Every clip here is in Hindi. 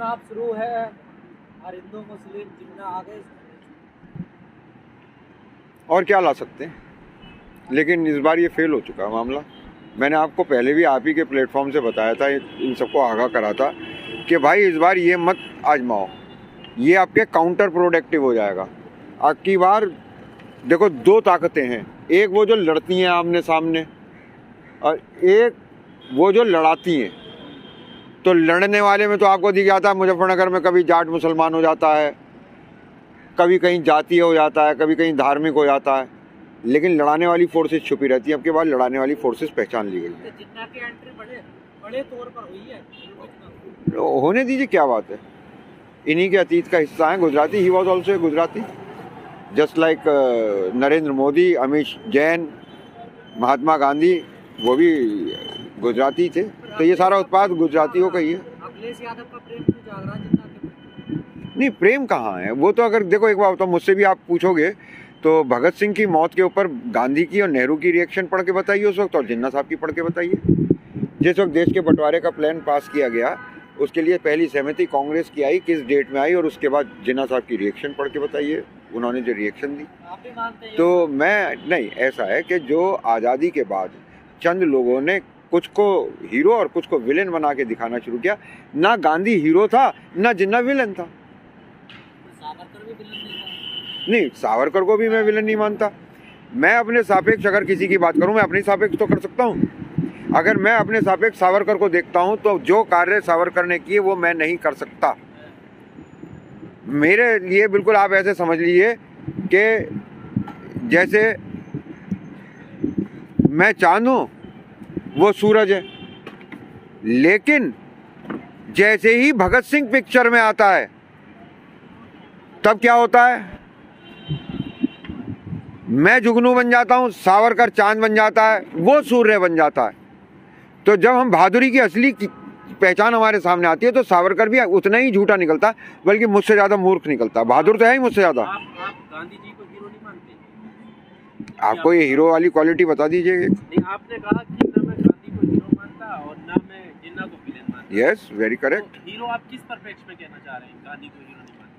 चुनाव शुरू है और हिंदू मुस्लिम जितना आगे और क्या ला सकते हैं, लेकिन इस बार ये फेल हो चुका मामला। मैंने आपको पहले भी आप ही के प्लेटफॉर्म से बताया था, इन सबको आगाह करा था कि भाई इस बार ये मत आजमाओ, ये आपके काउंटर प्रोडक्टिव हो जाएगा। अब की बार देखो दो ताकतें हैं, एक वो जो लड़ती हैं आमने सामने और एक वो जो लड़ाती हैं। तो लड़ने वाले में तो आपको दिख जाता है मुजफ्फरनगर में कभी जाट मुसलमान हो जाता है, कभी कहीं जातीय हो जाता है, कभी कहीं धार्मिक हो जाता है, लेकिन लड़ाने वाली फोर्सेस छुपी रहती है। अब के बाद लड़ाने वाली फोर्सेस पहचान ली गई है। जिन्ना की एंट्री बड़े तौर पर हुई है, होने दीजिए, क्या बात है, इन्हीं के अतीत का हिस्सा है Gujarati. He was also Gujarati, just like Narendra Modi, Amit Jain, Mahatma Gandhi, वो भी गुजराती थे। तो ये सारा उत्पाद गुजरातियों का ही है। अखिलेश यादव का प्रेम क्यों जाग रहा है जिन्ना के? नहीं, प्रेम कहाँ है, वो तो अगर देखो एक बात बताओ, मुझसे भी आप पूछोगे तो भगत सिंह की मौत के ऊपर गांधी की और नेहरू की रिएक्शन पढ़ के बताइए उस वक्त, और जिन्ना साहब की पढ़ के बताइए। जिस वक्त देश के बंटवारे का प्लान पास किया गया उसके लिए पहली सहमति कांग्रेस की आई, किस डेट में आई, और उसके बाद जिन्ना साहब की रिएक्शन पढ़ के बताइए, उन्होंने जो रिएक्शन दी। आप भी मानते हैं? तो मैं नहीं, ऐसा है कि जो आज़ादी के बाद चंद लोगों ने कुछ को हीरो और कुछ को विलेन बना के दिखाना शुरू किया। ना गांधी हीरो था, ना जिन्ना विलेन था। सावरकर भी विलन नहीं था। नहीं, सावरकर को भी मैं विलेन नहीं मानता। मैं अपने सापेक्ष अगर किसी की बात करूं, मैं अपने सापेक्ष तो कर सकता हूं। अगर मैं अपने सापेक्ष सावरकर को देखता हूं तो जो कार्य सावरकर ने किए वो मैं नहीं कर सकता। मेरे लिए बिल्कुल आप ऐसे समझ लीजिए कि जैसे मैं चांद हूं, वो सूरज है। लेकिन जैसे ही भगत सिंह पिक्चर में आता है तब क्या होता है, मैं जुगनू बन जाता हूं, सावरकर चांद बन जाता है, वो सूर्य बन जाता है। तो जब हम बहादुरी की असली पहचान हमारे सामने आती है तो सावरकर भी उतना ही झूठा निकलता, बल्कि मुझसे ज्यादा मूर्ख निकलता। बहादुर तो है ही मुझसे ज्यादा। आप गांधी जी को हीरो नहीं मानते? आपको ये हीरो वाली क्वालिटी बता दीजिए। नहीं, आपने कहा कि ना मैं गांधी को हीरो मानता और ना मैं जिन्ना को विलेन मानता। Yes, very correct. तो हीरो आप किस परफेक्ट में कहना चाह रहे हैं? गांधी को हीरो नहीं मानता,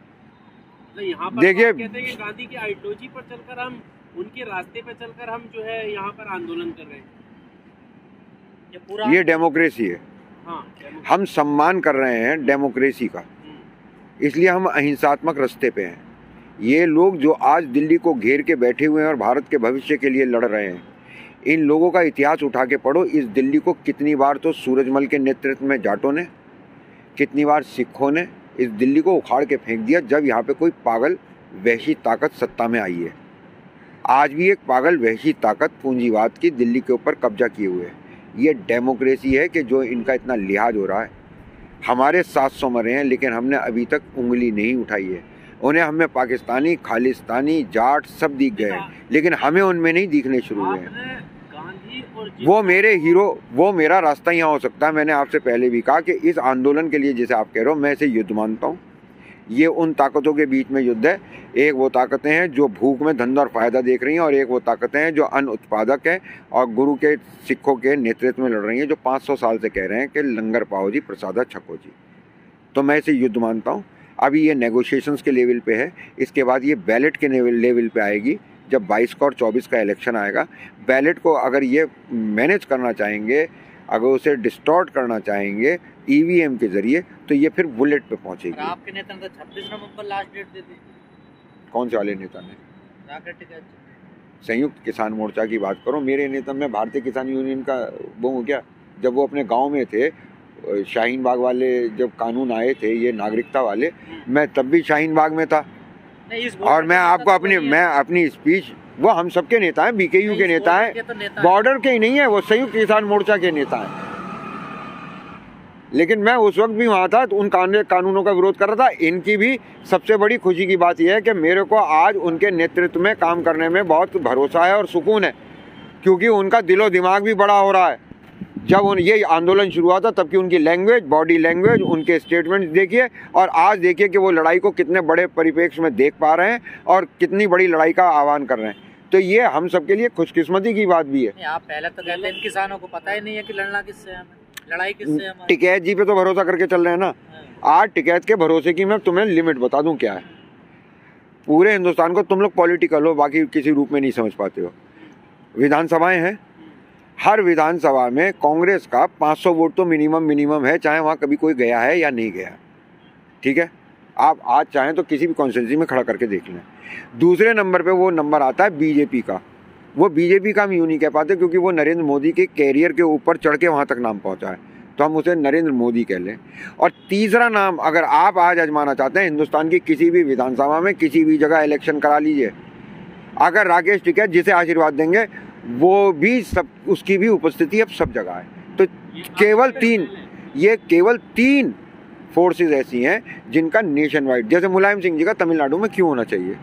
मतलब यहाँ पर देखिए, कहते हैं कि गांधी की आइडियोलॉजी पर चलकर हम, उनके रास्ते पर चलकर हम जो है यहाँ पर आंदोलन कर रहे हैं। ये डेमोक्रेसी है। हाँ, हम सम्मान कर रहे हैं डेमोक्रेसी का, इसलिए हम अहिंसात्मक रास्ते पे हैं। ये लोग जो आज दिल्ली को घेर के बैठे हुए हैं और भारत के भविष्य के लिए लड़ रहे हैं, इन लोगों का इतिहास उठा के पढ़ो। इस दिल्ली को कितनी बार तो सूरजमल के नेतृत्व में जाटों ने, कितनी बार सिखों ने इस दिल्ली को उखाड़ के फेंक दिया जब यहाँ पे कोई पागल वहशी ताकत सत्ता में आई है। आज भी एक पागल वहशी ताकत पूंजीवाद की दिल्ली के ऊपर कब्जा किए हुए है। ये डेमोक्रेसी है कि जो इनका इतना लिहाज हो रहा है। हमारे 700 मरे हैं लेकिन हमने अभी तक उंगली नहीं उठाई है। उन्हें हमें पाकिस्तानी, खालिस्तानी, जाट सब दिख गए हैं, लेकिन हमें उनमें नहीं दिखने शुरू हुए हैं। वो मेरे हीरो, वो मेरा रास्ता यहाँ हो सकता है। मैंने आपसे पहले भी कहा कि इस आंदोलन के लिए जैसे आप कह रहे हो, मैं इसे युद्ध मानता हूँ। ये उन ताकतों के बीच में युद्ध है। एक वो ताकतें हैं जो भूख में धंधा और फायदा देख रही हैं, और एक वो ताकतें हैं जो अन्न उत्पादक हैं और गुरु के सिखों के नेतृत्व में लड़ रही हैं, जो 500 साल से कह रहे हैं कि लंगर पाओ जी, प्रसादा छको जी। तो मैं इसे युद्ध मानता हूँ। अभी ये नेगोशिएशंस के लेवल पे है, इसके बाद ये बैलेट के लेवल पे आएगी। जब 22 का और 24 का इलेक्शन आएगा, बैलेट को अगर ये मैनेज करना चाहेंगे, अगर उसे डिस्टॉर्ट करना चाहेंगे ईवीएम के जरिए, तो ये फिर बुलेट पे पहुंचेगी। आपके नेता ने 26 नवंबर लास्ट डेट दे दी। कौन से वाले नेता ने? संयुक्त किसान मोर्चा की बात करो। मेरे नेता, में भारतीय किसान यूनियन का वो हूँ क्या? जब वो अपने गांव में थे, शाहीन बाग वाले जब कानून आए थे ये नागरिकता वाले, मैं तब भी शाहीन बाग में था। और मैं आपको अपनी स्पीच, वो हम सबके नेता हैं, बीकेयू के नेता हैं, बॉर्डर के ही नहीं है, वो संयुक्त किसान मोर्चा के नेता हैं। लेकिन मैं उस वक्त भी वहाँ था, तो उन कानूनों का विरोध कर रहा था। इनकी भी सबसे बड़ी खुशी की बात यह है कि मेरे को आज उनके नेतृत्व में काम करने में बहुत भरोसा है और सुकून है, क्योंकि उनका दिलो दिमाग भी बड़ा हो रहा है। जब ये आंदोलन शुरू हुआ था तब की उनकी लैंग्वेज, बॉडी लैंग्वेज, उनके स्टेटमेंट्स देखिए, और आज देखिए कि वो लड़ाई को कितने बड़े परिप्रेक्ष्य में देख पा रहे हैं और कितनी बड़ी लड़ाई का आह्वान कर रहे हैं। तो ये हम सबके लिए खुशकिस्मती की बात भी है। आप पहले तो कहते हैं किसानों को पता ही नहीं है कि लड़ना किससे है, लड़ाई किससे है। टिकैत जी पे तो भरोसा करके चल रहे हैं ना। आज टिकैत के भरोसे की मैं तुम्हें लिमिट बता दूं क्या है। पूरे हिंदुस्तान को तुम लोग पॉलिटिकल हो, बाकी किसी रूप में नहीं समझ पाते हो। विधानसभाएं हैं, हर विधानसभा में कांग्रेस का 500 वोट तो मिनिमम है, चाहे वहाँ कभी कोई गया है या नहीं गया। ठीक है, आप आज चाहें तो किसी भी कॉन्स्टिट्यूंसी में खड़ा करके देख लें। दूसरे नंबर पे वो नंबर आता है बीजेपी का। वो बीजेपी का हम यूँ नहीं कह पाते क्योंकि वो नरेंद्र मोदी के कैरियर के ऊपर चढ़ के वहाँ तक नाम पहुँचा है, तो हम उसे नरेंद्र मोदी कह लें। और तीसरा नाम अगर आप आज आजमाना चाहते हैं, हिंदुस्तान की किसी भी विधानसभा में किसी भी जगह इलेक्शन करा लीजिए, अगर राकेश टिकैत जिसे आशीर्वाद देंगे वो भी सब, उसकी भी उपस्थिति अब सब जगह है। तो केवल तीन फोर्सेस ऐसी हैं जिनका नेशन वाइड, जैसे मुलायम सिंह जी का तमिलनाडु में क्यों होना चाहिए,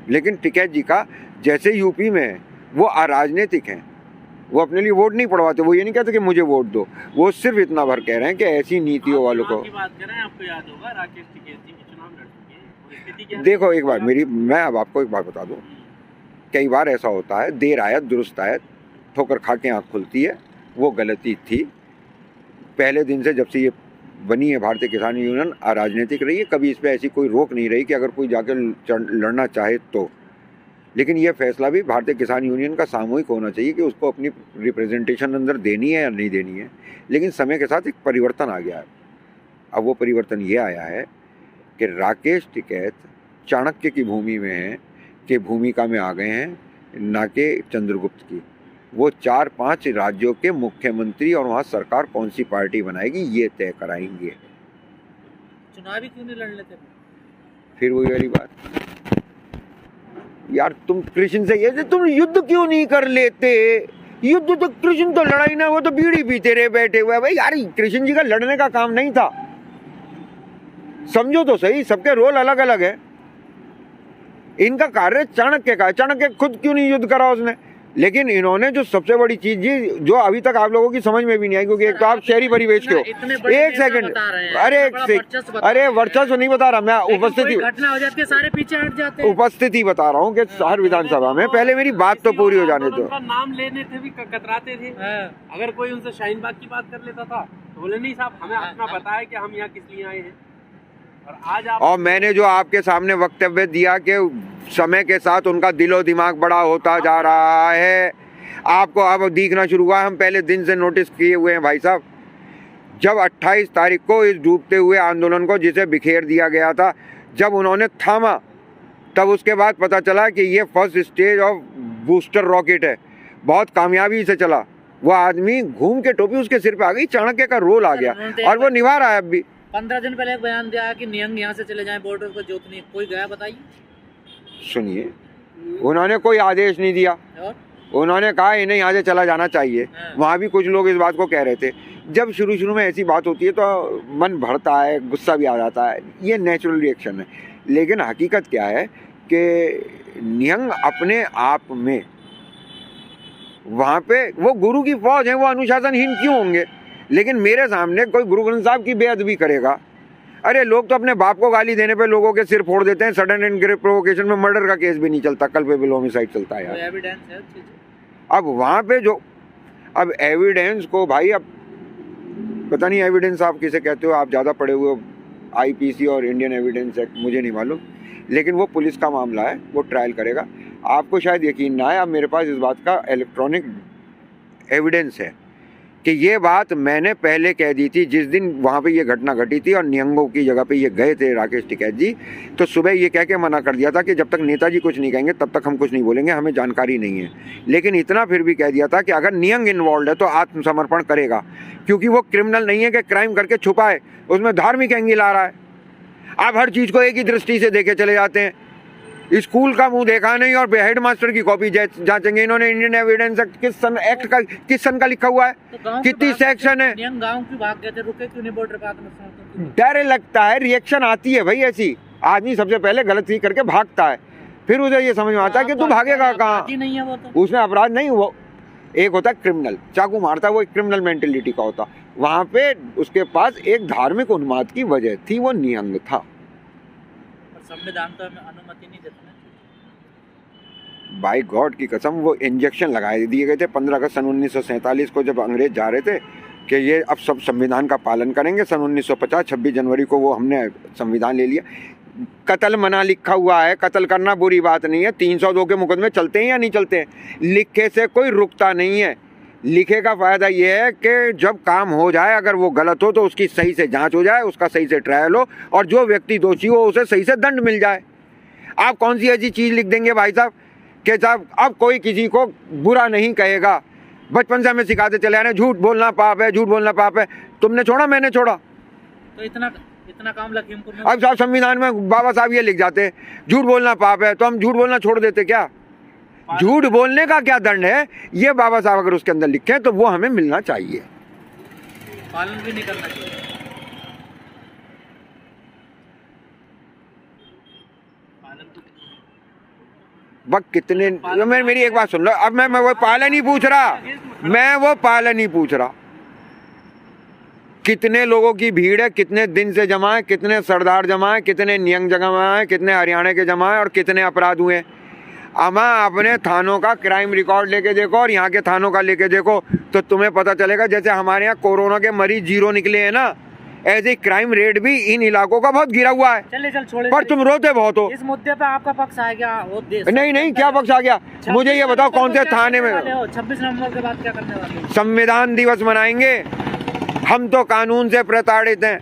लेकिन टिकैत जी का जैसे यूपी में है वो अराजनीतिक हैं। वो अपने लिए वोट नहीं पड़वाते, वो ये नहीं कहते कि मुझे वोट दो, वो सिर्फ इतना भर कह रहे हैं कि ऐसी नीतियों वालों को। बात कर रहे हैं, आपको याद होगा राकेश टिकैत जी चुनाव लड़ चुके हैं, स्थिति क्या है? देखो एक बार मैं अब आपको एक बात बता दूं, कई बार ऐसा होता है, देर आयत दुरुस्त आयत, ठोकर खा के आँख खुलती है। वो गलती थी पहले दिन से, जब से ये बनी है भारतीय किसान यूनियन अराजनीतिक रही है, कभी इस पर ऐसी कोई रोक नहीं रही कि अगर कोई जाकर लड़ना चाहे तो। लेकिन यह फैसला भी भारतीय किसान यूनियन का सामूहिक होना चाहिए कि उसको अपनी रिप्रेजेंटेशन अंदर देनी है या नहीं देनी है। लेकिन समय के साथ एक परिवर्तन आ गया है। अब वो परिवर्तन ये आया है कि राकेश टिकैत चाणक्य की भूमि में है, के भूमिका में आ गए हैं, ना कि चंद्रगुप्त की। वो 4-5 राज्यों के मुख्यमंत्री और वहाँ सरकार कौन सी पार्टी बनाएगी ये तय कराएंगे। चुनाव ही क्यों नहीं लड़ लेते? फिर वही वाली बात यार, तुम कृष्ण से ये तुम युद्ध क्यों नहीं कर लेते? युद्ध तो कृष्ण तो लड़ाई ना, वो तो बीड़ी पीते रहे बैठे हुए। भाई यार, कृष्ण जी का लड़ने का काम नहीं था, समझो तो सही, सबके रोल अलग अलग है। इनका कार्य चाणक्य का है, चाणक्य खुद क्यों नहीं युद्ध करा उसने? लेकिन इन्होंने जो सबसे बड़ी चीज जी, जो अभी तक आप लोगों की समझ में भी नहीं आई, क्योंकि एक तो आप शहरी परिवेश के हो। एक सेकंड, अरे वर्चस्व नहीं बता रहा मैं, उपस्थिति घटना हो जाती है, सारे पीछे हट जाते हैं। उपस्थिति बता रहा हूँ कि हर विधानसभा में, पहले मेरी बात तो पूरी हो जाने दो। नाम लेने थे भी कतराते थे। अगर कोई उनसे शाहीन बाग की बात कर लेता था तो बोले नहीं साहब, हमें अपना पता है कि हम यहाँ किस लिए आए हैं। और आज और मैंने जो आपके सामने वक्तव्य दिया कि समय के साथ उनका दिलो दिमाग बड़ा होता जा रहा है, आपको अब दिखना शुरू हुआ है। हम पहले दिन से नोटिस किए हुए हैं भाई साहब। जब 28 तारीख को इस डूबते हुए आंदोलन को, जिसे बिखेर दिया गया था, जब उन्होंने थामा, तब उसके बाद पता चला कि ये first stage of booster rocket है, बहुत कामयाबी से चला। वो आदमी घूम के टोपी उसके सिर पे आ गई, चाणक्य का रोल आ गया और वो निभा रहा है अब भी। 15 दिन पहले एक बयान दिया कि नियंग यहाँ से चले जाएं, बॉर्डर को जोतने। कोई गया बताइए? सुनिए, उन्होंने कोई आदेश नहीं दिया, उन्होंने कहा इन्हें यहाँ से चला जाना चाहिए। वहाँ भी कुछ लोग इस बात को कह रहे थे। जब शुरू में ऐसी बात होती है तो मन भरता है, गुस्सा भी आ जाता है, ये नेचुरल रिएक्शन है। लेकिन हकीकत क्या है कि नियंग अपने आप में, वहाँ पे वो गुरु की फौज है, वो अनुशासनहीन क्यों होंगे? लेकिन मेरे सामने कोई गुरु ग्रंथ साहब की बेअदबी करेगा, अरे लोग तो अपने बाप को गाली देने पे लोगों के सिर फोड़ देते हैं। सडन एंड ग्रेव प्रोवोकेशन में मर्डर का केस भी नहीं चलता, कल्पेबल होमिसाइड चलता है यार। एविडेंस है। अब वहाँ पे जो, अब एविडेंस को भाई, अब पता नहीं एविडेंस आप किसे कहते हो, आप ज़्यादा पढ़े हुए हो, IPC और इंडियन एविडेंस एक्ट, मुझे नहीं मालूम। लेकिन वो पुलिस का मामला है, वो ट्रायल करेगा। आपको शायद यकीन ना आए, अब मेरे पास इस बात का इलेक्ट्रॉनिक एविडेंस है कि ये बात मैंने पहले कह दी थी। जिस दिन वहाँ पे ये घटना घटी थी और नियंगों की जगह पे ये गए थे राकेश टिकैत जी, तो सुबह ये कह के मना कर दिया था कि जब तक नेताजी कुछ नहीं कहेंगे तब तक हम कुछ नहीं बोलेंगे, हमें जानकारी नहीं है। लेकिन इतना फिर भी कह दिया था कि अगर नियंग इन्वॉल्व है तो आत्मसमर्पण करेगा, क्योंकि वो क्रिमिनल नहीं है कि क्राइम करके छुपाए, उसमें धार्मिक एंगल आ रहा है। आप हर चीज़ को एक ही दृष्टि से देखे चले जाते हैं। स्कूल का मुंह देखा नहीं और हेड मास्टर की कॉपी जांचेंगे। इन्होंने इंडियन एविडेंस एक्ट किस सन का लिखा हुआ है, तो कितनी सेक्शन है? गांव क्यों भाग गए थे, रुके क्यों नहीं बॉर्डर पे आत्मसमर्पण? डर लगता है, रिएक्शन आती है भाई ऐसी। आदमी सबसे पहले गलती करके भागता है, फिर उसे ये समझ में आता है कि तू भागेगा कहाँ। नहीं है वो तो, उसमें अपराध नहीं, वो एक होता है क्रिमिनल, चाकू मारता है, वो एक क्रिमिनल मेंटेलिटी का होता। वहां पे उसके पास एक धार्मिक उन्माद की वजह थी, वो नियंग था। संविधान तो हमें अनुमति नहीं देता। बाय गॉड की कसम, वो इंजेक्शन लगाए दिए गए थे 15 अगस्त सन 1947 को, जब अंग्रेज जा रहे थे कि ये अब सब संविधान का पालन करेंगे। सन 1950 26 जनवरी को वो हमने संविधान ले लिया। कत्ल मना लिखा हुआ है, कत्ल करना बुरी बात नहीं है। 302 के मुकदमे चलते हैं या नहीं चलते हैं? लिखे से कोई रुकता नहीं है। लिखे का फ़ायदा ये है कि जब काम हो जाए, अगर वो गलत हो तो उसकी सही से जांच हो जाए, उसका सही से ट्रायल हो, और जो व्यक्ति दोषी हो उसे सही से दंड मिल जाए। आप कौन सी ऐसी चीज़ लिख देंगे भाई साहब कि साहब अब कोई किसी को बुरा नहीं कहेगा? बचपन से हमें सिखाते चले आ रहे हैं झूठ बोलना पाप है, झूठ बोलना पाप है। तुमने छोड़ा, मैंने छोड़ा। तो इतना काम लखीमपुर में। अब साहब संविधान में बाबा साहब ये लिख जाते हैं झूठ बोलना पाप है, तो हम झूठ बोलना छोड़ देते क्या? झूठ बोलने का क्या दंड है, ये बाबा साहब अगर उसके अंदर लिखे तो वो हमें मिलना चाहिए। पालन भी नहीं करना चाहिए। बस कितने, मेरी एक बात सुन लो। अब मैं वो पालन ही पूछ रहा, मैं वो पालन ही पूछ रहा। कितने लोगों की भीड़ है, कितने दिन से जमा है, कितने सरदार जमा है, कितने नियंग जमा है, कितने हरियाणा के जमा है, और कितने अपराध हुए। अमा अपने थानों का क्राइम रिकॉर्ड लेके देखो और यहाँ के थानों का लेके देखो तो तुम्हें पता चलेगा। जैसे हमारे यहाँ कोरोना के मरीज 0 निकले हैं ना, ऐसे क्राइम रेट भी इन इलाकों का बहुत गिरा हुआ है। चल छोड़े, पर तुम रोते बहुत हो। इस मुद्दे पे आपका पक्ष आ गया? वो नहीं, क्या पक्ष आ गया? मुझे ये बताओ कौन से थाने में? 26 नवंबर के बाद क्या करने वाले हो? संविधान दिवस मनाएंगे। हम तो कानून से प्रताड़ित हैं,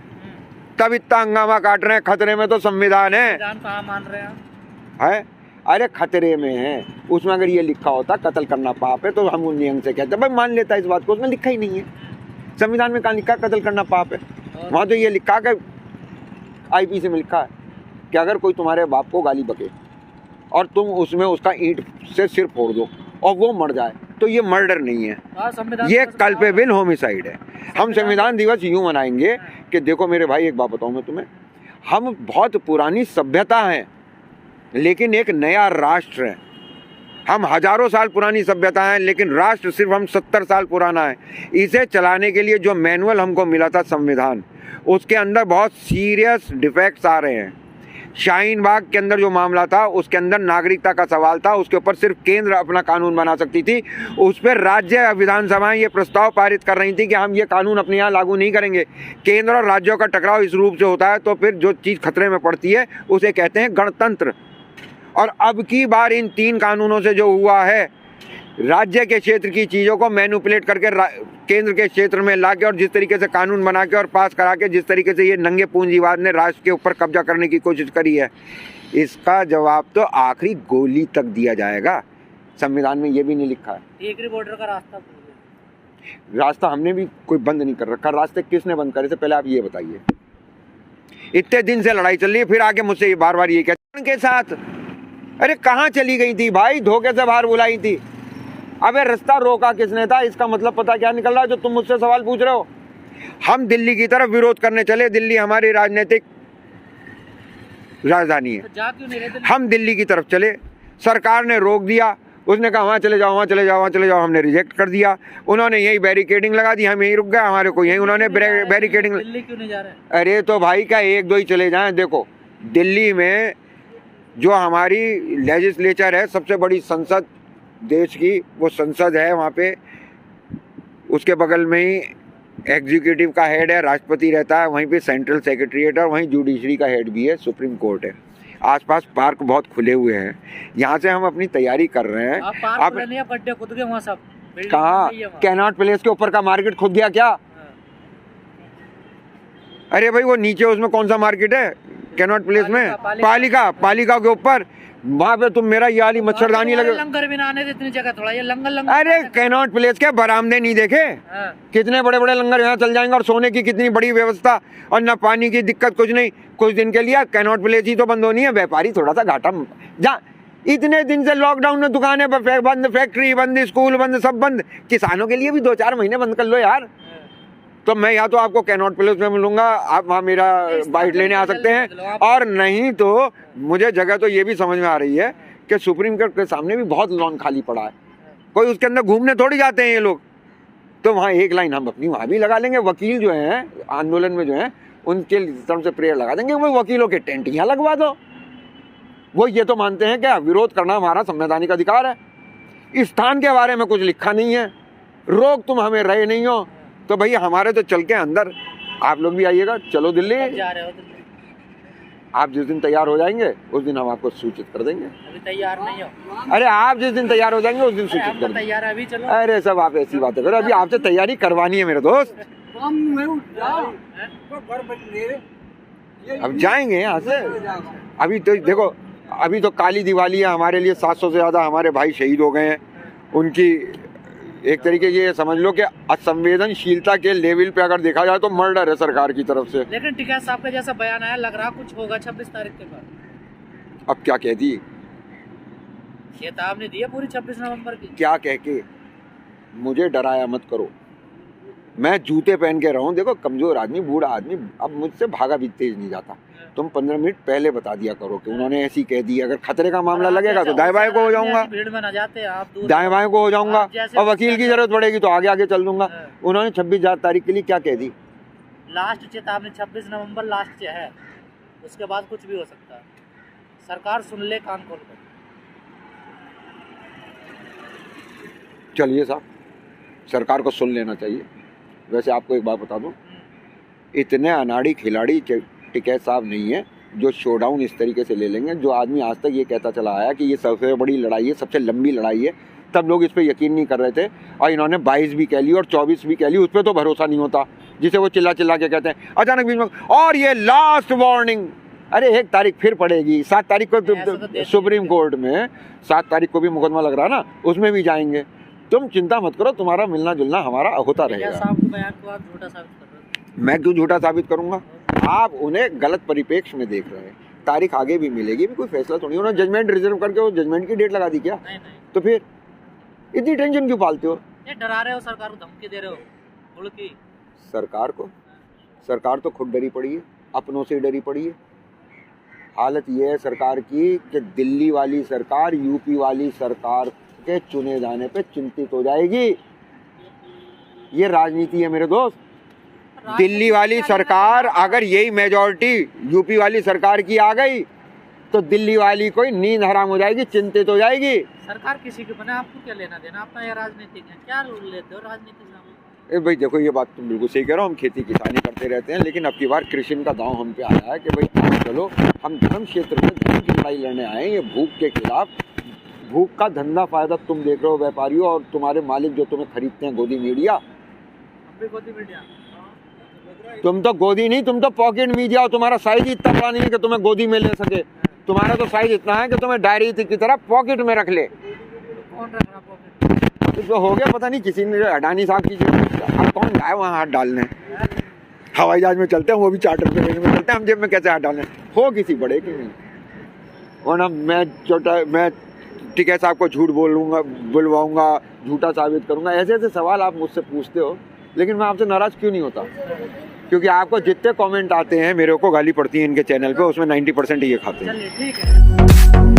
तब इतना हंगामा काट रहे हैं। खतरे में तो संविधान है। कहाँ मान रहे हैं? अरे खतरे में है। उसमें अगर ये लिखा होता कत्ल करना पाप है तो हम उन नियम से कहते भाई मान लेता इस बात को। उसमें लिखा ही नहीं है। संविधान में कहाँ लिखा कत्ल करना पाप है? वहाँ तो ये लिखा कि आईपीसी में लिखा है कि अगर कोई तुम्हारे बाप को गाली बके और तुम उसमें उसका ईंट से सिर फोड़ दो और वो मर जाए तो ये मर्डर नहीं है, ये कल्पेबल होमिसाइड है। हम संविधान दिवस यूँ मनाएंगे कि देखो मेरे भाई, एक बात बताऊँ मैं तुम्हें, हम बहुत पुरानी सभ्यता हैं लेकिन एक नया राष्ट्र है। हम हजारों साल पुरानी सभ्यता है लेकिन राष्ट्र सिर्फ हम 70 साल पुराना है। इसे चलाने के लिए जो मैनुअल हमको मिला था संविधान, उसके अंदर बहुत सीरियस डिफेक्ट्स आ रहे हैं। शाहीन बाग के अंदर जो मामला था उसके अंदर नागरिकता का सवाल था, उसके ऊपर सिर्फ केंद्र अपना कानून बना सकती थी। उस पर राज्य विधानसभाएं ये प्रस्ताव पारित कर रही थी कि हम ये कानून अपने यहाँ लागू नहीं करेंगे। केंद्र और राज्यों का टकराव इस रूप से होता है तो फिर जो चीज़ खतरे में पड़ती है उसे कहते हैं गणतंत्र। और अब की बार इन 3 कानूनों से जो हुआ है, राज्य के क्षेत्र की चीज़ों को मैनिपुलेट करके केंद्र के क्षेत्र में लाके और जिस तरीके से कानून बना के और पास करा के जिस तरीके से ये नंगे पूंजीवाद ने राष्ट्र के ऊपर कब्जा करने की कोशिश करी है, इसका जवाब तो आखिरी गोली तक दिया जाएगा। संविधान में ये भी नहीं लिखा है। एक बॉर्डर का रास्ता हमने भी कोई बंद नहीं कर रखा। रास्ते किसने बंद करे थे पहले आप ये बताइए। इतने दिन से लड़ाई चल रही है, फिर आके मुझसे बार बार ये कहते के साथ, अरे कहाँ चली गई थी भाई? धोखे से बाहर बुलाई थी। अबे रास्ता रोका किसने था? इसका मतलब पता क्या निकल रहा है जो तुम मुझसे सवाल पूछ रहे हो? हम दिल्ली की तरफ विरोध करने चले। दिल्ली हमारी राजनीतिक राजधानी है। तो जा क्यों नहीं रहे? हम दिल्ली की तरफ चले, सरकार ने रोक दिया। उसने कहा वहाँ चले जाओ, वहाँ चले जाओ, वहाँ चले जाओ। हमने रिजेक्ट कर दिया। उन्होंने यही बैरिकेडिंग लगा दी, हम यहीं रुक गए। हमारे को यहीं उन्होंने बैरिकेडिंग। दिल्ली क्यों नहीं जा रहे? अरे तो भाई क्या 1-2 ही चले जाएं? देखो दिल्ली में जो हमारी लेजिस्लेचर है, सबसे बड़ी संसद देश की, वो संसद है वहाँ पे। उसके बगल में ही एग्जीक्यूटिव का हेड है, राष्ट्रपति रहता है। वहीं पे सेंट्रल सेक्रेटरीट है, वहीं जुडिशरी का हेड भी है, सुप्रीम कोर्ट है। आसपास पार्क बहुत खुले हुए हैं। यहाँ से हम अपनी तैयारी कर रहे हैं। आप गड्ढे खुद गए वहाँ सब? कहाँ? कैनॉट प्लेस के ऊपर का मार्केट खुद गया क्या? अरे भाई वो नीचे उसमें कौन सा मार्केट है? कैनॉट प्लेस में पालिका के ऊपर, वहाँ पे तुम मेरा ये वाली मच्छरदानी लगे। लंगर भी ना आने थे इतनी जगह, थोड़ा ये लंगर। अरे कैनॉट प्लेस के बरामदे नहीं देखे? कितने बड़े बड़े लंगर यहाँ चल जाएंगे और सोने की कितनी बड़ी व्यवस्था और ना पानी की दिक्कत, कुछ नहीं। कुछ दिन के लिए कैनॉट प्लेस ही तो बंद होनी है। व्यापारी थोड़ा सा घाटा जहाँ इतने दिन से लॉकडाउन में दुकानें बंद, फैक्ट्री बंद, स्कूल बंद, सब बंद। किसानों के लिए भी 2-4 महीने बंद कर लो यार। तो मैं या तो आपको कैनॉट प्लेस में मिलूंगा, आप वहाँ मेरा बाइट लेने आ सकते हैं, और नहीं तो मुझे जगह तो ये भी समझ में आ रही है कि सुप्रीम कोर्ट के सामने भी बहुत लॉन खाली पड़ा है। कोई उसके अंदर घूमने थोड़ी जाते हैं ये लोग। तो वहाँ एक लाइन हम अपनी वहाँ भी लगा लेंगे। वकील जो हैं आंदोलन में जो हैं उनके तरफ से प्रेयर लगा देंगे। वो वकीलों के टेंट यहाँ लगवा दो। वो ये तो मानते हैं कि विरोध करना हमारा संवैधानिक अधिकार है। इस स्थान के बारे में कुछ लिखा नहीं है। रोक तुम हमें रहे नहीं हो, तो भैया हमारे तो चल के अंदर, आप लोग भी आइएगा, चलो दिल्ली। कब जा रहे हो दिल्ली? आप जिस दिन तैयार हो जाएंगे उस दिन हम आपको सूचित कर देंगे। अभी तैयार नहीं हो? अरे आप जिस दिन तैयार हो जाएंगे उस दिन सूचित हम कर तो देंगे। तैयार है, अभी चलो। अरे सब आप ऐसी बातें करो, अभी आपसे तैयारी करवानी है मेरे दोस्त। अब जाएंगे यहाँ से। अभी तो देखो, अभी तो काली दिवाली है हमारे लिए, 700 से ज्यादा हमारे भाई शहीद हो गए हैं। उनकी एक तरीके ये समझ लो कि असंवेदनशीलता के लेवल पे अगर देखा जाए तो मर्डर है सरकार की तरफ से। लेकिन टिकैत साहब का जैसा बयान आया, लग रहा कुछ होगा 26 तारीख के बाद। अब क्या कह दी, चेतावनी दी है पूरी 26 नवंबर की। क्या कह के मुझे डराया मत करो, मैं जूते पहन के रहूं। देखो कमजोर आदमी, बूढ़ा आदमी, अब मुझसे भागा भी तेज नहीं जाता। तुम 15 मिनट पहले बता दिया करो कि उन्होंने ऐसी कह दी। अगर खतरे का मामला लगेगा तो दाएं बाएं को हो जाऊंगा, भीड़ में न जाते आप, दूर दाएं बाएं को हो जाऊंगा, और वकील की जरूरत पड़ेगी तो आगे आगे चल दूंगा। हाँ। उन्होंने 26 तारीख के लिए क्या कह दी? लास्ट चेतावनी 26 नवंबर लास्ट है, उसके बाद कुछ भी हो सकता है। सरकार सुन ले कान खोल कर। चलिए साहब, सरकार को सुन लेना चाहिए। वैसे आपको एक बात बता दूं, इतने अनाड़ी खिलाड़ी टिकैत साहब नहीं है जो शोडाउन इस तरीके से ले लेंगे। जो आदमी आज तक ये कहता चला आया कि ये सबसे बड़ी लड़ाई है, सबसे लंबी लड़ाई है, तब लोग इस पर यकीन नहीं कर रहे थे। और इन्होंने 22 भी कह ली और 24 भी कह ली, उस पर तो भरोसा नहीं होता जिसे वो चिल्ला चिल्ला के कहते हैं। अचानक बीच में और ये लास्ट वार्निंग, अरे 1 तारीख फिर पड़ेगी, 7 तारीख को सुप्रीम कोर्ट में 7 तारीख को भी मुकदमा लग रहा है ना, उसमें भी जाएंगे। तुम चिंता मत करो, तुम्हारा मिलना जुलना हमारा होता रहेगा। साहब के बयान को आप झूठा साबित कर रहे हो। मैं क्यों झूठा साबित करूंगा? आप उन्हें गलत परिप्रेक्ष्य में देख रहे हैं। तारीख आगे भी मिलेगी, भी कोई फैसला थोड़ी। उन्होंने जजमेंट रिजर्व करके वो जजमेंट की डेट लगा दी क्या? नहीं। तो फिर इतनी टेंशन क्यों पालते हो? ये डरा रहे हो, सरकार को धमकी दे रहे हो, उल्की। सरकार तो खुद डरी पड़ी है, अपनों से डरी पड़ी है। हालत ये है सरकार की कि दिल्ली वाली सरकार यूपी वाली सरकार के चुने जाने पे चिंतित हो जाएगी। ये राजनीति है मेरे दोस्त। दिल्ली वाली सरकार अगर यही मेजॉरिटी यूपी वाली सरकार की आ गई तो दिल्ली वाली कोई नींद हराम हो जाएगी, चिंतित हो जाएगी। सरकार किसी की बने, आपको क्या लेना देना? अपना ये राजनीतिक है, क्या लेते हो राजनीति से? भाई देखो, ये बात तुम बिल्कुल सही कह रहे हो। हम खेती किसानी करते रहते हैं, लेकिन अब की बार कृषि का दांव हम पे आया है कि भाई चलो हम धर्म क्षेत्र में धर्म की लड़ाई लड़ने आए हैं। ये भूख के खिलाफ, भूख का धंधा फायदा तुम देख रहे हो व्यापारियों और तुम्हारे मालिक जो तुम्हें खरीदते हैं गोदी मीडिया। तुम तो गोदी नहीं, तुम तो पॉकेट मीडिया। और तुम्हारा साइज इतना बड़ा नहीं है कि तुम्हें गोदी में ले सके। तुम्हारा तो साइज इतना है कि तुम्हें डायरी की तरह पॉकेट में रख ले। कौन रख रहा पॉकेट? तो हो गया पता नहीं, किसी ने अडानी साहब की अब कौन गया वहाँ हाथ डालने। हवाई जहाज में चलते हैं, वो भी चार्टर प्लेन में चलते हैं, हम जेब में कैसे हाथ डालने? हो किसी बड़े की नहीं। वरना मैं टिकैत साहब को झूठ बुलवाऊंगा, झूठा साबित करूंगा। ऐसे ऐसे सवाल आप मुझसे पूछते हो, लेकिन मैं आपसे नाराज क्यों नहीं होता? क्योंकि आपको जितने कमेंट आते हैं, मेरे को गाली पड़ती है इनके चैनल पे, उसमें 90% ये खाते हैं। चलिए ठीक है।